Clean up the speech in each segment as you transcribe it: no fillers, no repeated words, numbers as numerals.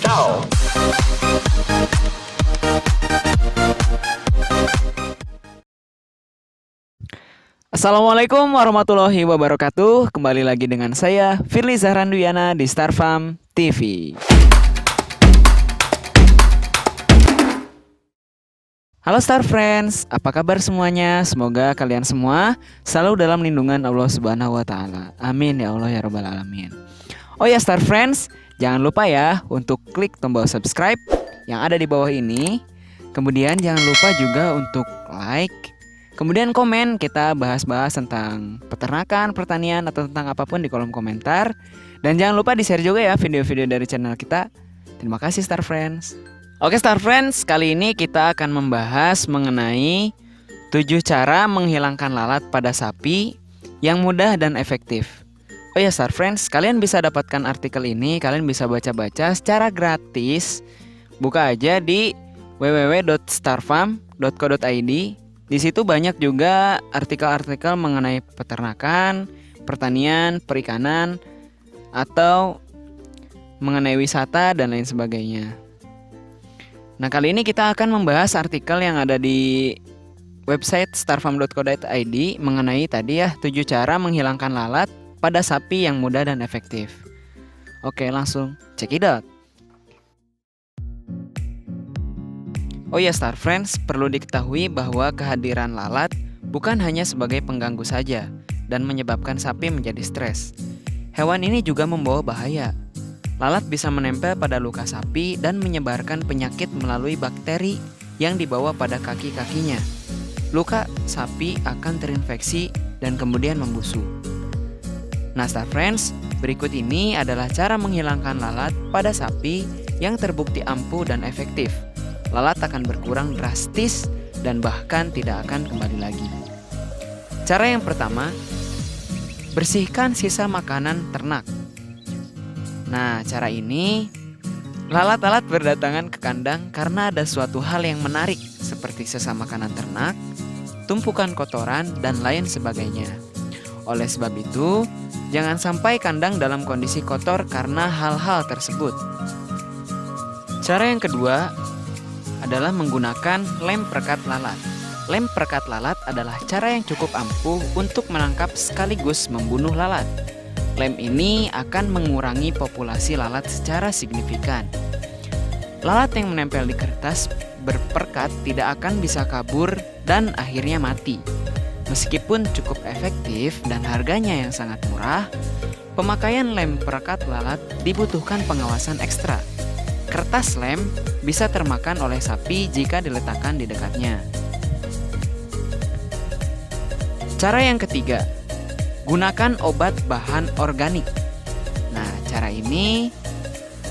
Ciao! Assalamualaikum warahmatullahi wabarakatuh. Kembali lagi dengan saya Firly Zahranduyana di Star Farm TV. Halo Star Friends, apa kabar semuanya? Semoga kalian semua selalu dalam lindungan Allah Subhanahu wa taala. Amin ya Allah ya rabbal alamin. Oh ya Star Friends, jangan lupa ya untuk klik tombol subscribe yang ada di bawah ini. Kemudian jangan lupa juga untuk like. Kemudian komen, kita bahas-bahas tentang peternakan, pertanian, atau tentang apapun di kolom komentar. Dan jangan lupa di-share juga ya video-video dari channel kita. Terima kasih Star Friends. Oke Star Friends, kali ini kita akan membahas mengenai 7 cara menghilangkan lalat pada sapi yang mudah dan efektif. Oh ya Star Friends, kalian bisa dapatkan artikel ini, kalian bisa baca-baca secara gratis. Buka aja di www.starfarm.co.id. Di situ banyak juga artikel-artikel mengenai peternakan, pertanian, perikanan, atau mengenai wisata dan lain sebagainya. Nah, kali ini kita akan membahas artikel yang ada di website starfarm.co.id mengenai tadi ya 7 cara menghilangkan lalat pada sapi yang mudah dan efektif. Oke, langsung check it out. Oh ya Star Friends, perlu diketahui bahwa kehadiran lalat bukan hanya sebagai pengganggu saja dan menyebabkan sapi menjadi stres. Hewan ini juga membawa bahaya. Lalat bisa menempel pada luka sapi dan menyebarkan penyakit melalui bakteri yang dibawa pada kaki-kakinya. Luka sapi akan terinfeksi dan kemudian membusuk. Nah Star Friends, berikut ini adalah cara menghilangkan lalat pada sapi yang terbukti ampuh dan efektif. Lalat akan berkurang drastis dan bahkan tidak akan kembali lagi. Cara yang pertama, bersihkan sisa makanan ternak. Nah, cara ini, lalat-lalat berdatangan ke kandang karena ada suatu hal yang menarik seperti sisa makanan ternak, tumpukan kotoran, dan lain sebagainya. Oleh sebab itu, jangan sampai kandang dalam kondisi kotor karena hal-hal tersebut. Cara yang kedua adalah menggunakan lem perekat lalat. Lem perekat lalat adalah cara yang cukup ampuh untuk menangkap sekaligus membunuh lalat. Lem ini akan mengurangi populasi lalat secara signifikan. Lalat yang menempel di kertas berperekat tidak akan bisa kabur dan akhirnya mati. Meskipun cukup efektif dan harganya yang sangat murah, pemakaian lem perekat lalat dibutuhkan pengawasan ekstra. Kertas lem bisa termakan oleh sapi jika diletakkan di dekatnya. Cara yang ketiga, gunakan obat bahan organik. Nah,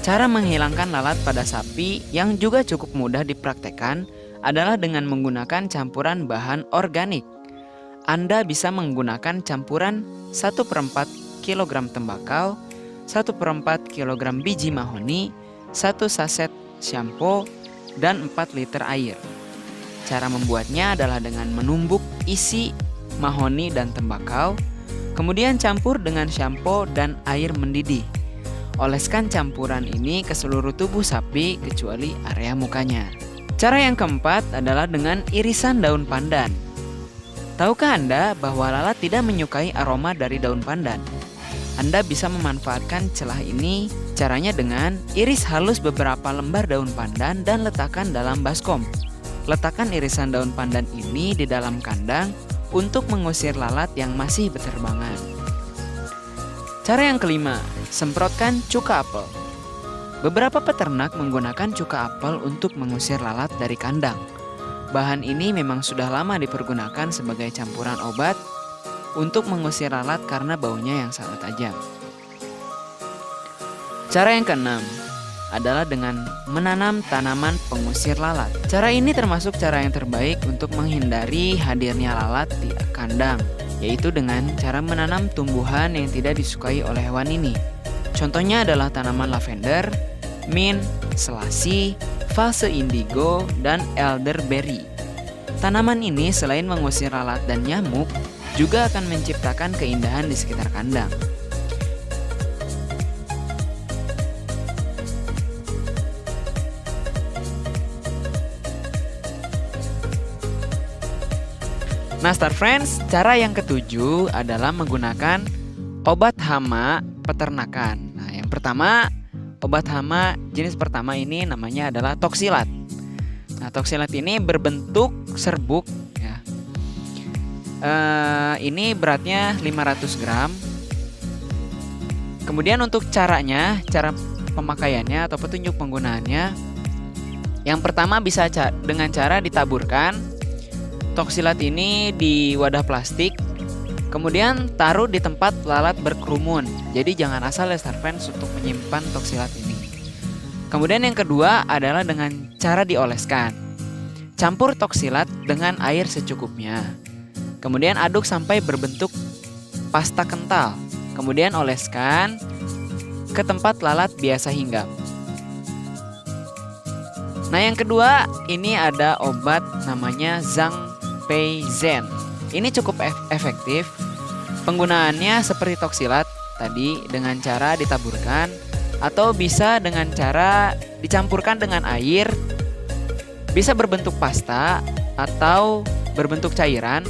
cara menghilangkan lalat pada sapi yang juga cukup mudah dipraktekkan adalah dengan menggunakan campuran bahan organik. Anda bisa menggunakan campuran 1/4 kg tembakau, 1/4 kg biji mahoni, 1 saset shampoo, dan 4 liter air. Cara membuatnya adalah dengan menumbuk isi mahoni dan tembakau, kemudian campur dengan shampoo dan air mendidih. Oleskan campuran ini ke seluruh tubuh sapi kecuali area mukanya. Cara yang keempat adalah dengan irisan daun pandan. Tahukah Anda bahwa lalat tidak menyukai aroma dari daun pandan? Anda bisa memanfaatkan celah ini. Caranya dengan iris halus beberapa lembar daun pandan dan letakkan dalam baskom. Letakkan irisan daun pandan ini di dalam kandang untuk mengusir lalat yang masih berterbangan. Cara yang kelima, semprotkan cuka apel. Beberapa peternak menggunakan cuka apel untuk mengusir lalat dari kandang. Bahan ini memang sudah lama dipergunakan sebagai campuran obat untuk mengusir lalat karena baunya yang sangat tajam. Cara yang keenam adalah dengan menanam tanaman pengusir lalat. Cara ini termasuk cara yang terbaik untuk menghindari hadirnya lalat di kandang, yaitu dengan cara menanam tumbuhan yang tidak disukai oleh hewan ini. Contohnya adalah tanaman lavender, mint, selasih, fase indigo, dan elderberry. Tanaman ini selain mengusir lalat dan nyamuk, juga akan menciptakan keindahan di sekitar kandang. Nah, Star Friends, cara yang ketujuh adalah menggunakan obat hama peternakan. Nah, yang pertama, obat hama jenis pertama ini namanya adalah toksilat. Nah, toksilat ini berbentuk serbuk ya. Ini beratnya 500 gram. Kemudian untuk cara pemakaiannya atau petunjuk penggunaannya, yang pertama bisa dengan cara ditaburkan toksilat ini di wadah plastik, kemudian taruh di tempat lalat berkerumun. Jadi jangan asal ya Star Friends untuk menyimpan toksilat ini. Kemudian yang kedua adalah dengan cara dioleskan. Campur toksilat dengan air secukupnya. Kemudian aduk sampai berbentuk pasta kental. Kemudian oleskan ke tempat lalat biasa hinggap. Nah, yang kedua ini ada obat namanya Zangpeizen. Ini cukup efektif. Penggunaannya seperti toksilat tadi dengan cara ditaburkan atau bisa dengan cara dicampurkan dengan air. Bisa berbentuk pasta atau berbentuk cairan.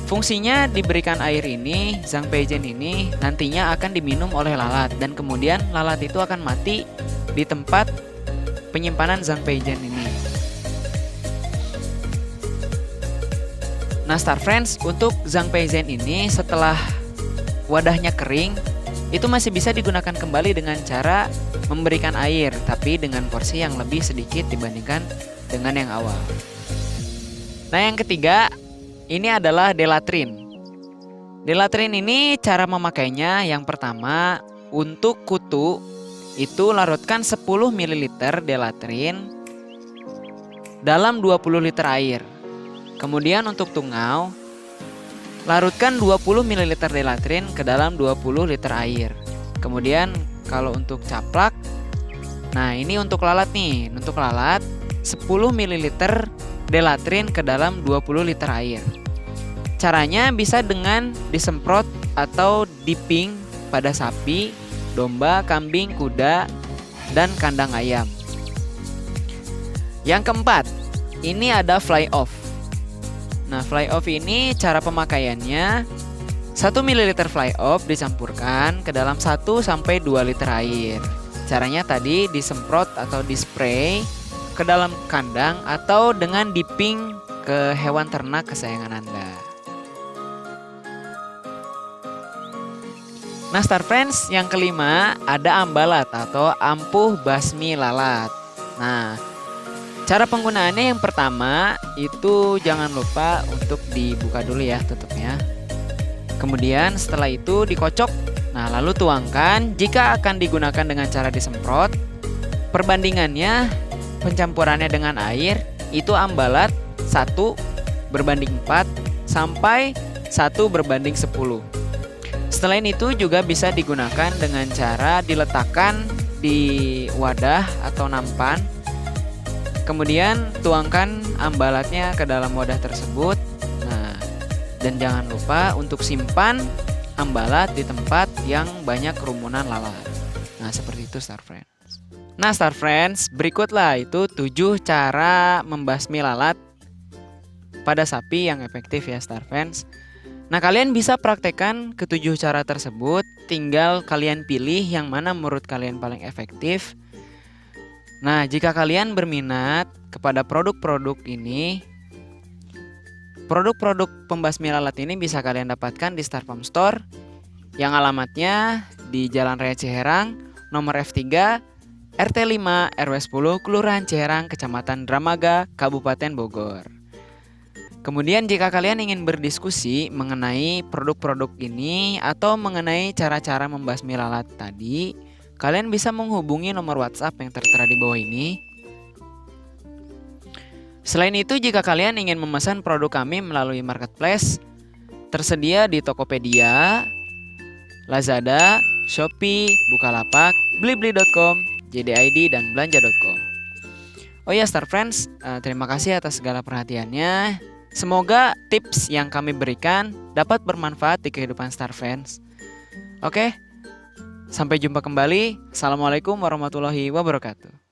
Fungsinya diberikan air ini, Zangpeizen ini nantinya akan diminum oleh lalat dan kemudian lalat itu akan mati di tempat penyimpanan Zangpeizen ini. Nah, Star Friends, untuk Zangpeizen ini setelah wadahnya kering, itu masih bisa digunakan kembali dengan cara memberikan air, tapi dengan porsi yang lebih sedikit dibandingkan dengan yang awal. Nah, yang ketiga, ini adalah Delatrin. Delatrin ini cara memakainya yang pertama, untuk kutu itu larutkan 10 ml Delatrin dalam 20 liter air. Kemudian untuk tungau, larutkan 20 ml Delatrin ke dalam 20 liter air. Kemudian kalau untuk caplak, nah ini untuk lalat nih. Untuk lalat 10 ml Delatrin ke dalam 20 liter air. Caranya bisa dengan disemprot atau dipping pada sapi, domba, kambing, kuda, dan kandang ayam. Yang keempat, ini ada fly off. Nah, fly off ini cara pemakaiannya 1 ml fly off dicampurkan ke dalam 1-2 liter air. Caranya tadi disemprot atau dispray ke dalam kandang atau dengan dipping ke hewan ternak kesayangan Anda. Nah, Star Friends, yang kelima ada ambalat atau ampuh basmi lalat. Nah, cara penggunaannya yang pertama itu jangan lupa untuk dibuka dulu ya tutupnya. Kemudian setelah itu dikocok. Nah, lalu tuangkan. Jika akan digunakan dengan cara disemprot, perbandingannya pencampurannya dengan air itu ambalat 1:4 sampai 1:10. Setelah itu juga bisa digunakan dengan cara diletakkan di wadah atau nampan. Kemudian tuangkan ambalatnya ke dalam wadah tersebut. Nah, dan jangan lupa untuk simpan ambalat di tempat yang banyak kerumunan lalat. Nah, seperti itu Star Friends. Nah, Star Friends, berikutlah itu 7 cara membasmi lalat pada sapi yang efektif ya Star Friends. Nah, kalian bisa praktekkan ke-7 cara tersebut. Tinggal kalian pilih yang mana menurut kalian paling efektif. Nah, jika kalian berminat kepada produk-produk ini, produk-produk pembasmi lalat ini bisa kalian dapatkan di Star Farm Store yang alamatnya di Jalan Raya Ciherang, nomor F3, RT 5, RW 10, Kelurahan Ciherang, Kecamatan Dramaga, Kabupaten Bogor. Kemudian jika kalian ingin berdiskusi mengenai produk-produk ini atau mengenai cara-cara membasmi lalat tadi, kalian bisa menghubungi nomor WhatsApp yang tertera di bawah ini. Selain itu, jika kalian ingin memesan produk kami melalui marketplace, tersedia di Tokopedia, Lazada, Shopee, Bukalapak, Blibli.com, JDID, dan Belanja.com. Oh ya Star Friends, terima kasih atas segala perhatiannya. Semoga tips yang kami berikan dapat bermanfaat di kehidupan Star Friends. Oke, sampai jumpa kembali. Assalamualaikum warahmatullahi wabarakatuh.